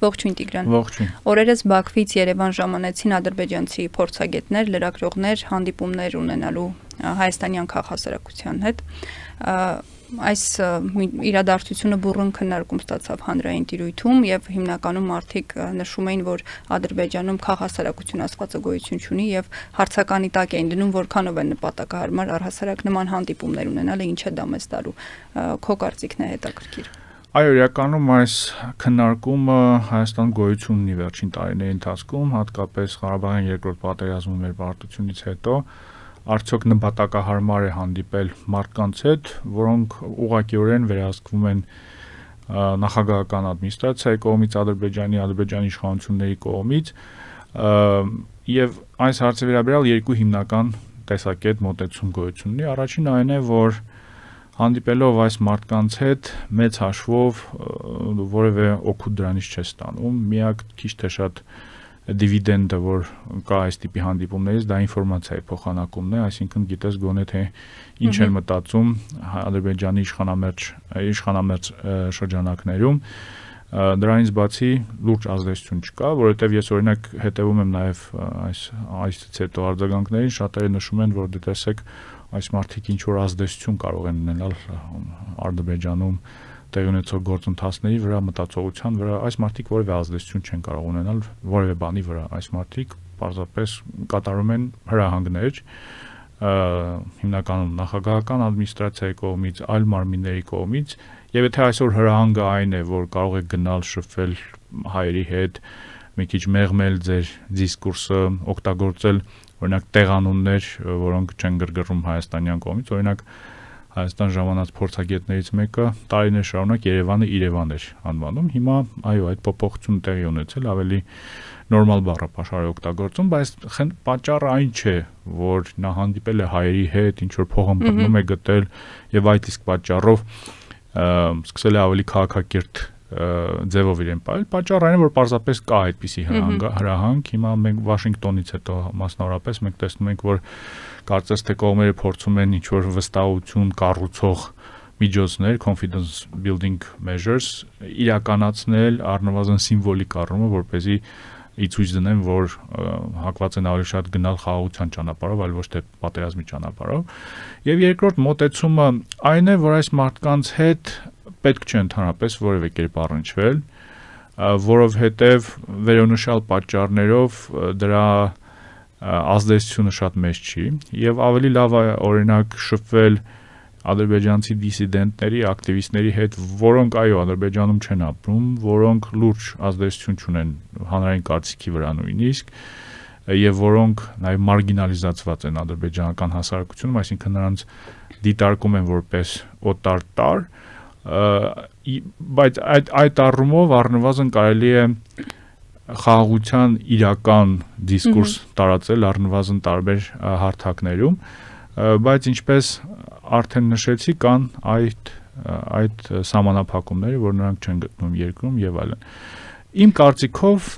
Ողջույն Տիգրան։ Ողջույն։ Օրերս Բաքվից Երևան ժամանեցին ադրբեջանցի փորձագետներ, լրագրողներ հանդիպումներ ունենալու հայաստանյան քաղաքասարակության հետ։ Այս իրադարձությունը բուռն քննարկում ստացավ հանրային տիրույթում եւ հիմնականում մարդիկ նշում էին, որ Ադրբեջանում քաղաքասարակություն աստվածագոյություն չունի եւ հարցականի տակ էին դնում, որքանով են նպատակահարմար առհասարակ նման հանդիպումներ ունենալը, ինչ է դա մեզ տալու։ Քո կարծիքն է հետաքրքիր։ Այո, իրականում այս քննարկումը Հայաստան գոյություն ունի վերջին տարիների ընթացքում, հատկապես Ղարաբաղյան երկրորդ պատերազմի մեր պարտությունից հետո, արդյոք նպատակահարմար է հանդիպել մարդկանց հետ, որոնք ուղղակիորեն վերահսկվում են նախագահական ադմինիստրացիայի կողմից, Ադրբեջանի իշխանությունների կողմից, եւ այս հարցի վերաբերյալ երկու հիմնական տեսակետ մոտեցում գոյություն ունի։ Առաջինը այն է, որ հանդիպելով այս մարդկանց հետ մեծ հաշվով որևէ օգուտ դրանից չես ստանում, միակ քիչ թե շատ դիվիդենդը, որ կա այս տիպի հանդիպումներից, դա ինֆորմացիայի փոխանակումն է, այսինքն գիտես գոնե թե ինչ են մտածում Ադրբեջանի իշխանամերձ շրջանակներում, դրանից բացի լուրջ ազդեցություն չկա, որովհետև ես օրինակ հետևում եմ նաև այսից հետո արձագանքներին, շատերը նշում են, որ դե տեսեք այս մարդիկ ինչ որ ազդեցություն կարող են ունենալ Ադրբեջանում տեղի ունեցող գործընթացների վրա, մտածողության վրա, այս մարդիկ որևէ ազդեցություն չեն կարող ունենալ որևէ բանի վրա, այս մարդիկ պարզապես կատարում են հրահանգներ, հիմնականում նախագահական ադմինիստրացիայի կողմից, այլ մարմինների կողմից, եւ եթե այսօր հրահանգը այն է, որ կարող եք գնալ շփվել հայերի հետ, մի քիչ մեղմել ձեր դիսկուրսը, օգտագործել օրինակ տեղանուններ, որոնք չեն գրգռում հայաստանյան կողմից, օրինակ Հայաստան ժամանած փորձագետներից մեկը տարիներ շարունակ Երևանը Իրևան էր անվանում, հիմա այո, այդ փոփոխությունը տեղի ունեցել, ավելի նորմալ բառապաշար է օգտագործում, բայց պատճառը այն չէ, որ նա հանդիպել է հայերի հետ, ինչ որ փոխանցում է գտել եւ այդ իսկ պատճառով սկսել է ավելի քաղաքակիրթ ձևով իրեն պայել, պատճառը այն է, որ պարզապես կա այդպիսի հրահանգ, հիմա մենք Վաշինգտոնից հետո մասնավորապես մենք տեսնում ենք, որ կարծես թե կողմերը փորձում են ինչ-որ վստահություն կառուցող միջոցներ, confidence building measures իրականացնել առնվազն սիմվոլիկ առումով, որպեսզի ի ցույց դնեն, որ հակված են ավելի շատ գնալ խաղաղության ճանապարհով, այլ ոչ թե պատերազմի ճանապարհով։ Եվ երկրորդ մոտեցումը այն է, որ այս մարդկանց հետ պետք չէ ընդհանրապես որևէ կերպ առնչվել, որովհետև վերոնշյալ պատճառներով դրա ազդեցությունը շատ մեծ չի եւ ավելի լավ է օրինակ շփվել ադրբեջանցի դիսիդենտների, ակտիվիստների հետ, որոնք այո Ադրբեջանում չեն ապրում, որոնք լուրջ ազդեցություն ունեն հանրային կարծիքի վրա նույնիսկ եւ որոնք նաեւ մարգինալիզացված են ադրբեջանական հասարակությունում, այսինքն նրանց դիտարկում են որպես օտար տար, բայց այդ առումով առնվազն կարելի է խաղաղության իրական դիսկուրս տարածել առնվազն տարբեր հարթակներում, բայց ինչպես արդեն նշեցի, կան այդ սահմանափակումները, որ նրանք չեն գտնում երկրում եւ այլն։ Իմ կարծիքով,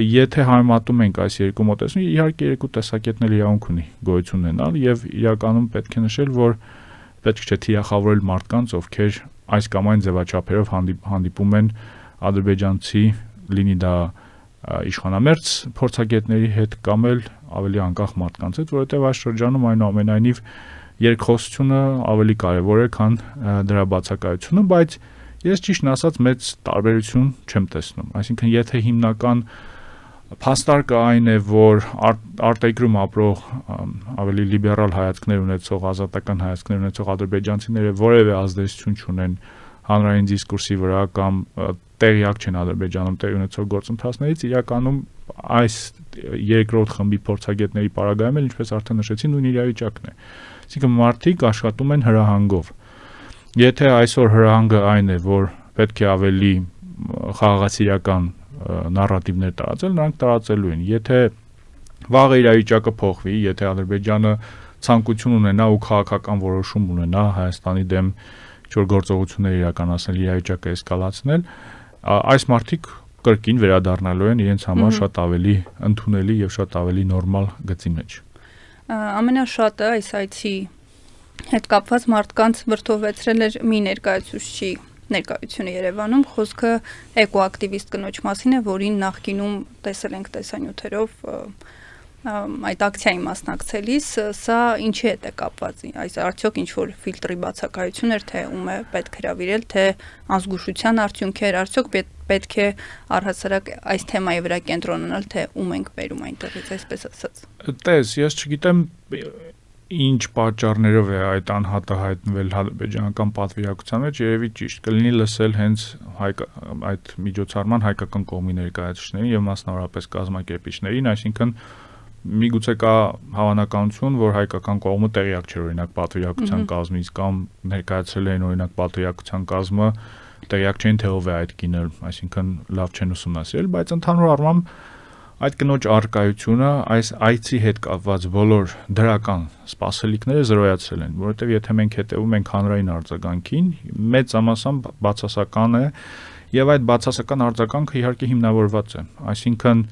եթե համեմատում ենք այս երկու մոտեցումները, իհարկե երկու տեսակետներ իրավունք ունի գոյություն ունենալ եւ իրականում պետք է նշել, որ պետք չէ թիրախավորել մարդկանց, ովքեր այս կամ այն ձևաչափերով հանդիպում են ադրբեջանցի, լինի դա իշխանամերձ փորձագետների հետ կամ էլ ավելի անկախ մարդկանց հետ, որովհետև այս շրջանում այնուամենայնիվ երկխոսությունը ավելի կարևոր է, քան դրա բացակայությունը, բայց ես ճիշտն ասած մեծ տարբերություն չեմ տեսնում։ Այսինքն, եթե հիմնական փաստարկը այն է, որ արտերկրում ապրող ավելի լիբերալ հայացքներ ունեցող, ազատական հայացքներ ունեցող ադրբեջանցիները որևէ ազդեցություն չունեն հանրային դիսկուրսի վրա կամ տեղյակ չեն Ադրբեջանում տեղի ունեցող գործընթացներից, իրականում այս երկրորդ խմբի փորձագետների պարագայում էլ, ինչպես արդեն նշեցի, նույն իրավիճակն է։ Այսինքն մարդիկ աշխատում են հրահանգով։ Եթե այսօր հրահանգը այն է, որ պետք է ավելի խաղաղասիրական նարատիվներ տարածել, նրանք տարածելու են։ Եթե վաղը իրավիճակը փոխվի, եթե Ադրբեջանը ցանկություն ունենա ու քաղաքական որոշում ունենա Հայաստանի դեմ ինչ-որ գործողություններ իրականացնել, իրավիճակը էսկալացնել, այս մարդիկ կրկին վերադառնալու են իրենց համար շատ ավելի ընդունելի եւ շատ ավելի նորմալ գծի մեջ։ Ամենաշատը այս այցի հետ կապված մարդկանց վրդովեցրել էր մի ներկայացուցչի ներկայությունը Երևանում, խոսքը էկոակտիվիստ կնոջ մասին է, որին նախկինում տեսել ենք տեսանյութերով այդ ակցիայի մասնակցելիս, սա ինչի հետ է կապված, այս արդյոք ինչ որ ֆիլտրի բացակայություն էր, թե ում է պետք հրավիրել, թե անզգուշության արդյունք էր, արդյոք պետք է առհասարակ այս թեմայի վրա կենտրոնանալ, թե ում ենք բերում այնտեղից, այսպես ասած։ Տես, ես չգիտեմ ինչ պատճառներով է այդ անհատը հայտնվել ադրբեջանական պատվիրակության մեջ, երևի ճիշտ կլինի լսել հենց այդ միջոցառման հայկական կողմի ներկայացուցիչներին եւ մասնավորապես կազմակերպիչներին, այսինքն միգուցե կա հավանականություն, որ հայկական կողմը տեղյակ չէր օրինակ պատվիրակության կազմից կամ ներկայացրել էին օրինակ պատվիրակության կազմը, տեղյակ չէին թե ով է այդ կինը, այսինքն լավ չեն ուսումնասիրել, բայց ընդհանուր առմամբ այդ կնոջ արկայությունը այս այցի հետ կապված բոլոր դրական սպասելիքները զրոյացրել են, որովհետև եթե մենք հետևում ենք հանրային արձագանքին, մեծ ամասամբ բացասական է եւ այդ բացասական արձագանքը իհարկե հիմնավորված է, այսինքն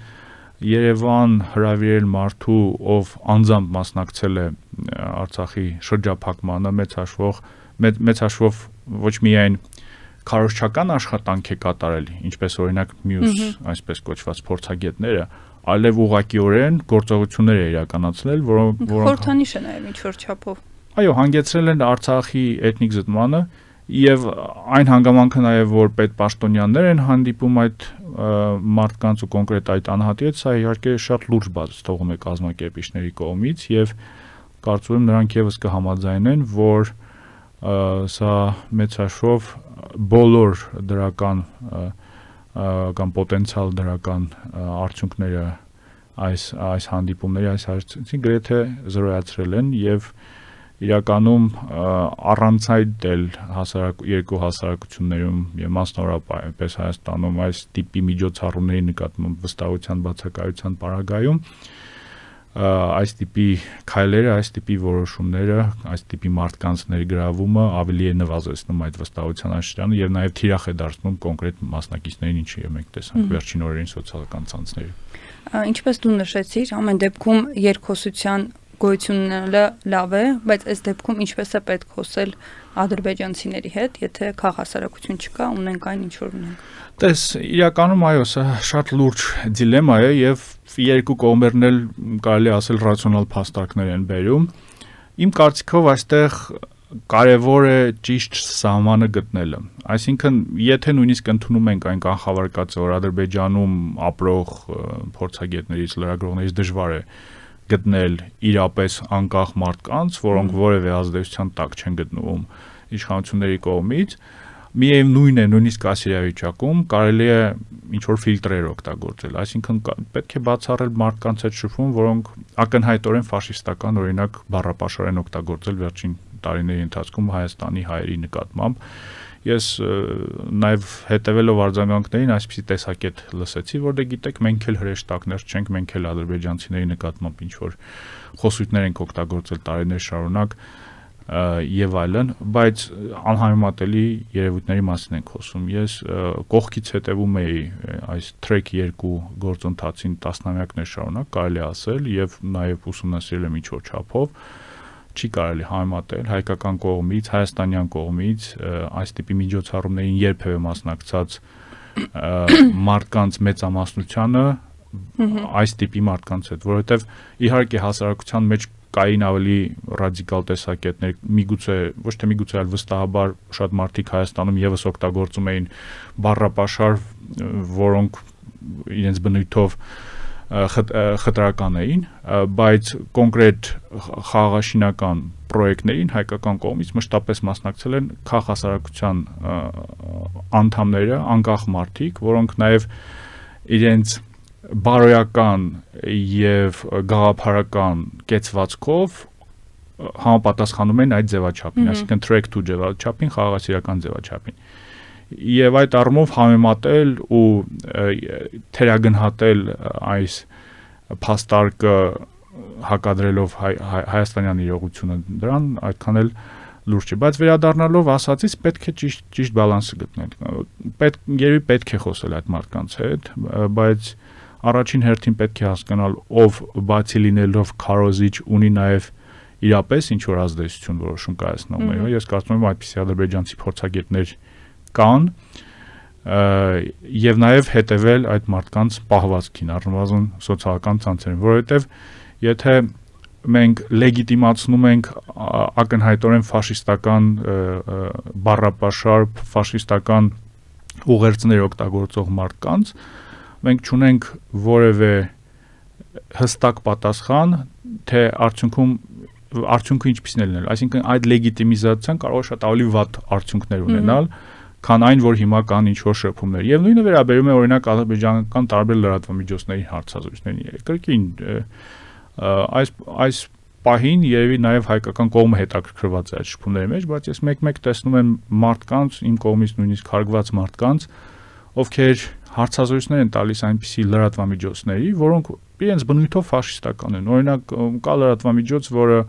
Երևան հրավիրել մարդու, ով անձամբ մասնակցել է Արցախի շրջափակմանը, մեծ հաշվով ոչ միայն քարոզչական աշխատանք է կատարել, ինչպես օրինակ մյուս այսպես կոչված փորձագետները, այլև ուղղակիորեն գործողություններ է իրականացրել, որոնք խորհրդանիշ է նաև ինչ որ չափով։ Այո, հանգեցրել են Արցախի էթնիկ զտմանը եւ այն հանգամանքը նաև որ պետպաշտոնյաներ են հանդիպում այդ մարդկանց ու կոնկրետ այդ անհատի հետ, սա իհարկե շատ լուրջ բաց թողում է կազմակերպիչների կողմից եւ կարծում եմ նրանք եւս կհամաձայնեն, որ սա մեծ հաշվով բոլոր դրական կամ պոտենցիալ դրական արդյունքները այս հանդիպումների այս հարցի գրեթե զրոյացրել են եւ իրականում առանց այդ երկու հասարակություններում եւ մասնավորապես Հայաստանում այս տիպի միջոցառումների նկատմամբ վստահության բացակայության պարագայում այս տիպի քայլերը, այս տիպի որոշումները, այս տիպի մարդկանց ներգրավումը ավելի է նվազեցնում այդ վստահության աշխարհը եւ նաեւ թիրախ է դարձնում կոնկրետ մասնակիցներին, ինչի մենք տեսանք վերջին օրերին սոցիալական ցանցներում։ Ինչպես դու նշեցիր, ամեն դեպքում երկխոսության գոյությունները լավ է, բայց այս դեպքում ինչպես է պետք խոսել ադրբեջանցիների հետ, եթե քաղաքասարակություն չկա, ունենք այն ինչ որ ունենք։ Տես, իրականում այո, սա շատ լուրջ դիլեմա է եւ երկու կողմերն էլ կարելի ասել ռացիոնալ փաստարկներ են բերում։ Իմ կարծիքով այստեղ կարևոր է ճիշտ սահմանը գտնելը։ Այսինքն, եթե նույնիսկ ընդունում ենք այն կանխավարկածը, որ Ադրբեջանում ապրող փորձագետներից, լրագրողներից դժվար է գտնել իրապես անկախ մարդկանց, որոնք որևէ ազդեցության տակ չեն գտնվում իշխանությունների կողմից, միևնույն է նույնիսկ այս իրավիճակում կարելի է ինչ-որ ֆիլտրեր օգտագործել, այսինքն պետք է բացառել մարդկանց այդ շփում, որոնք ակնհայտորեն ֆաշիստական օրինակ բառապաշար են օգտագործել վերջին տարիների ընթացքում Հայաստանի հայերի նկատմամբ։ Ես նաև հետևելով արձագանքներին այսպիսի տեսակետ լսեցի, որ դե գիտեք, մենք էլ հրեշտակներ չենք, մենք էլ ադրբեջանցիների նկատմամբ ինչ-որ խոսույթներ ենք օգտագործել տարիներ շարունակ եւ այլն, բայց անհամեմատելի երևույթների մասին ենք խոսում։ Ես կողքից հետևում էի այս Track 2 գործընթացին տասնամյակներ շարունակ, կարելի ասել, եւ նաեւ ուսումնասիրել եմ ինչ-որ չափով, չի կարելի համեմատել հայկական կողմից, հայաստանյան կողմից այս տիպի միջոցառումներին երբևէ մասնակցած մարդկանց մեծամասնությանը այս տիպի մարդկանց հետ, որովհետեւ իհարկե հասարակության մեջ կային ավելի ռադիկալ տեսակետներ, միգուցե ոչ թե միգուցե, այլ վստահաբար շատ մարդիկ Հայաստանում եւս օգտագործում էին բառապաշար, որոնք իրենց բնույթով խտրական էին, բայց կոնկրետ խաղաղաշինական պրոյեկտներին հայկական կողմից մշտապես մասնակցել են քաղաքասարակության անդամները, անկախ մարդիկ, որոնք նաև իրենց բարոյական եւ գաղափարական կեցվածքով համապատասխանում են այդ ձևաչափին, այսինքն Track 2 ձևաչափին, խաղաղասիրական ձևաչափին։ Եվ այդ առումով համեմատել ու թերագնահատել այս փաստարկը հակադրելով հայաստանյան իրողությունը դրան այդքան էլ լուրջ չէ, բայց վերադառնալով ասածից պետք է ճիշտ բալանսը գտնել։ Երևի պետք է խոսել այդ մարդկանց հետ, բայց առաջին հերթին պետք է հասկանալ, ով բացի լինելով քարոզիչ ունի նաև իրապես ինչ որ ազդեցություն որոշում կայացնող։ Ես կարծում եմ այդպիսի ադրբեջանցի փորձագետներ կան եւ նաեւ հետեւել այդ մարդկանց պահվածքին, առնվազն սոցիալական ցանցերին, որովհետեւ եթե մենք լեգիտիմացնում ենք ակնհայտորեն ֆաշիստական բառապաշար, ֆաշիստական ուղերձներ օգտագործող մարդկանց, մենք չունենք որևէ հստակ պատասխան, թե արդյունքը ինչպիսին է լինել, այսինքն այդ լեգիտիմիզացիան կարող է շատ ավելի վատ արդյունքներ ունենալ, քան այն, որ հիմա կան ինչ-որ շփումներ։ Եվ նույնը վերաբերում է օրինակ ադրբեջանական տարբեր լրատվամիջոցների հարցազրույցներին։ Կրկին այս պահին երևի նաև հայկական կողմը հետաքրքրված է այդ շփումների մեջ, բայց ես մեկ-մեկ տեսնում եմ մարդկանց, իմ կողմից նույնիսկ հարգված մարդկանց, ովքեր հարցազրույցներ են տալիս այնպիսի լրատվամիջոցների, որոնք իրենց բնույթով ֆաշիստական են։ Օրինակ կա լրատվամիջոց, որը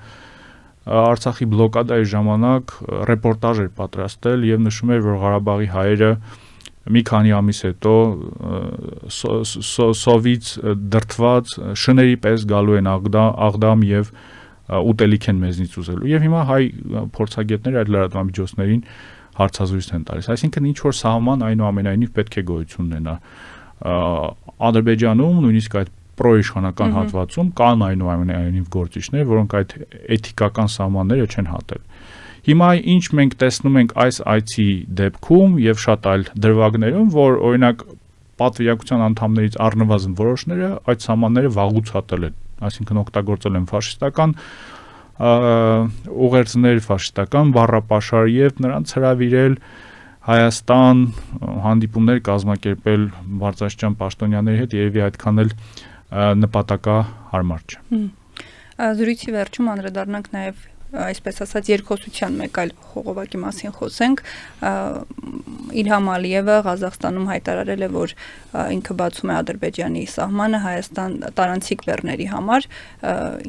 Արցախի բլոկադայի ժամանակ ռեպորտաժ էր պատրաստել եւ նշում էր, որ Ղարաբաղի հայերը մի քանի ամիս հետո սովից դրթված շների պես գալու են Աղդամ եւ ուտելիք են մեզնից ուզելու։ Եվ հիմա հայ փորձագետները այդ լրատվամիջոցներին հարցազրույց են տալիս։ Այսինքն ինչ որ սահման այնուամենայնիվ պետք է գոյություն ունենա։ Ադրբեջանում նույնիսկ այդ պրոիշխանական հատվածում կան այնուամենայնիվ գործիչներ, որոնք այդ էթիկական սահմանները չեն հատել։ Հիմա ինչ մենք տեսնում ենք այս այցի դեպքում եւ շատ այլ դրվագներում, որ օրինակ պատվիրակության անդամներից առնվազն որոշները այդ սահմանները վաղուց հատել են, այսինքն օգտագործել են ֆաշիստական ուղերձներ, ֆաշիստական բառապաշար եւ նրանց հրավիրել Հայաստան հանդիպումներ կազմակերպել բարձրաստիճան պաշտոնյաների հետ, երևի այդքան էլ նպատակահարմար չէ։ Զրույցի վերջում անդրադառնանք նաև այսպես ասած երկխոսության մեկ այլ խողովակի մասին խոսենք։ Իլհամ Ալիևը Ղազախստանում հայտարարել է, որ ինքը բացում է Ադրբեջանի սահմանը Հայաստան տարանցիկ բեռների համար,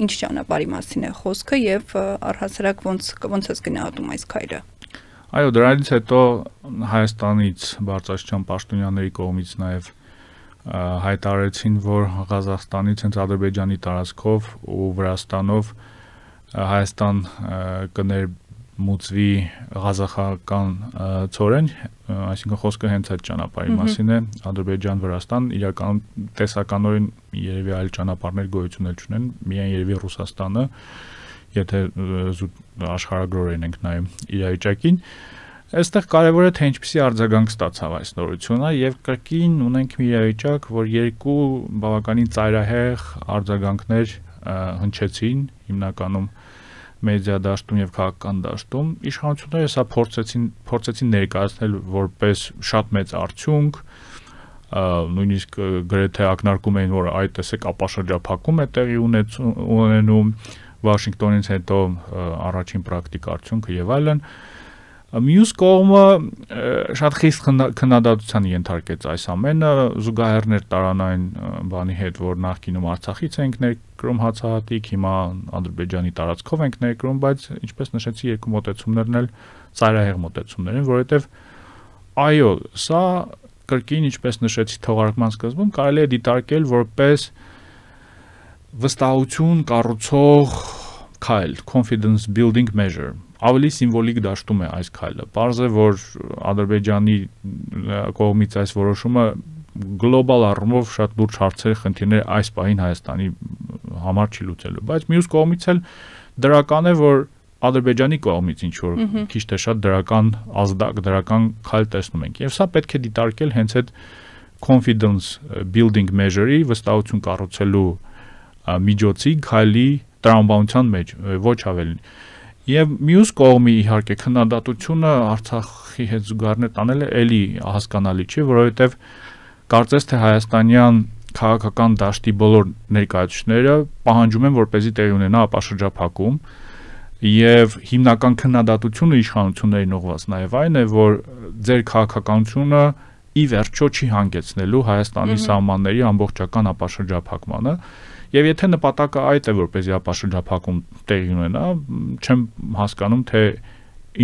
ինչ ճանապարհի մասին է խոսքը եւ առհասարակ ոնց է գնահատում այս քայլը։ Այո, դրանից հետո Հայաստանից բարձրաստիճան պաշտոնյաների կողմից նաև հայտարարեցին, որ Ղազախստանից հենց Ադրբեջանի տարածքով ու Վրաստանով Հայաստան կներմուծվի ղազախական ծորեն, այսինքն խոսքը հենց այդ ճանապարհի մասին է, Ադրբեջան-Վրաստան, իրականում տեսականորեն երևի այլ ճանապարհներ գոյություն չունեն, միայն երևի Ռուսաստանը, եթե աշխարհագրորեն ենք նայում իրավիճակին։ Այստեղ կարևոր է թե ինչպիսի արձագանք ստացավ այս նորությունը եւ կրկին ունենք մի իրավիճակ, որ երկու բավականին ծայրահեղ արձագանքներ հնչեցին հիմնականում մեդիա դաշտում եւ քաղաքական դաշտում։ Իշխանությունները սա փորձեցին ներկայացնել որպես շատ մեծ արդյունք, նույնիսկ գրեթե ակնարկում էին, որ այդ տեսեք ապաշրջափակում է տեղի ունենում Վաշինգտոնից հետո առաջին պրակտիկ արդյունքը եւ այլն։ Մյուս կողմը շատ խիստ քննադատության ենթարկեց այս ամենը, զուգահեռներ տարան այն բանի հետ, որ նախկինում Արցախից ենք ներկրում հացահատիկ, հիմա Ադրբեջանի տարածքով ենք ներկրում, բայց ինչպես նշեցի, երկու մոտեցումներն էլ ծայրահեղ մոտեցումներ են, որովհետև այո, սա կրկին ինչպես նշեցի թողարկման սկզբում, կարելի է դիտարկել որպես վստահություն կառուցող քայլ, confidence building measure, ավելի սիմվոլիկ դաշտում է այս քայլը։ Պարզ է, որ Ադրբեջանի կողմից այս որոշումը գլոբալ առումով շատ լուրջ հարցեր, խնդիրներ այս պահին Հայաստանի համար չի լուծելու, բայց մյուս կողմից էլ դրական է, որ Ադրբեջանի կողմից ինչ որ քիչ թե շատ դրական ազդակ, դրական քայլ տեսնում ենք։ Եվ սա պետք է դիտարկել հենց այդ confidence building measure-ի վստահություն կառուցելու միջոցի քայլի տրամաբանության մեջ, ոչ ավելին։ Եվ մյուս կողմի իհարկե քննադատությունը Արցախի հետ զուգահեռ տանելը էլի հասկանալի չի, որովհետև կարծես թե հայաստանյան քաղաքական դաշտի բոլոր ներկայացուցիչները պահանջում են, որպեսզի տեղի ունենա ապաշրջափակում, եւ հիմնական քննադատությունը իշխանություններին ուղղված նաեւ այն է, որ ձեր քաղաքականությունը ի վերջո չի հանգեցնելու Հայաստանի սահմանների ամբողջական ապաշրջափակմանը։ Եվ եթե նպատակը այդ է, որպեսզի ապաշրջափակում տեղի ունենա, չեմ հասկանում, թե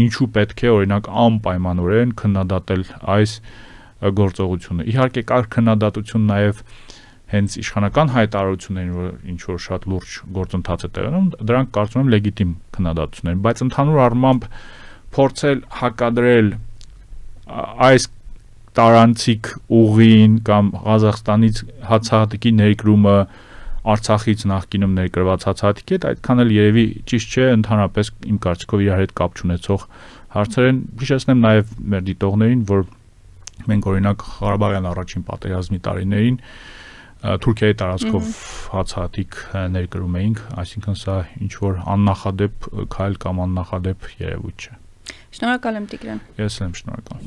ինչու պետք է օրինակ անպայմանորեն քննադատել այս գործողությունը։ Իհարկե կար քննադատություն նաև հենց իշխանական հայտարարություններին, որ ինչ որ շատ լուրջ գործընթաց է տեղի ունենում, դրանք կարծում եմ լեգիտիմ քննադատություններ են, բայց ընդհանուր առմամբ փորձել հակադրել այս տարանցիկ ուղին կամ Ղազախստանից հացահատիկի ներկրումը Արցախից նախկինում ներկրված հացահատիկի հետ այդքան էլ երևի ճիշտ չէ, ընդհանրապես իմ կարծիքով իրար հետ կապ չունեցող հարցեր են։ Հիշեցնեմ նաև մեր դիտողներին, որ մենք օրինակ Ղարաբաղյան առաջին պատերազմի տարիներին Թուրքիայի տարածքով հացահատիկ ներկրում էինք, այսինքն սա ինչ որ աննախադեպ քայլ կամ աննախադեպ երևույթ չէ։ Շնորհակալ եմ Տիգրան։ Ես եմ շնորհակալ։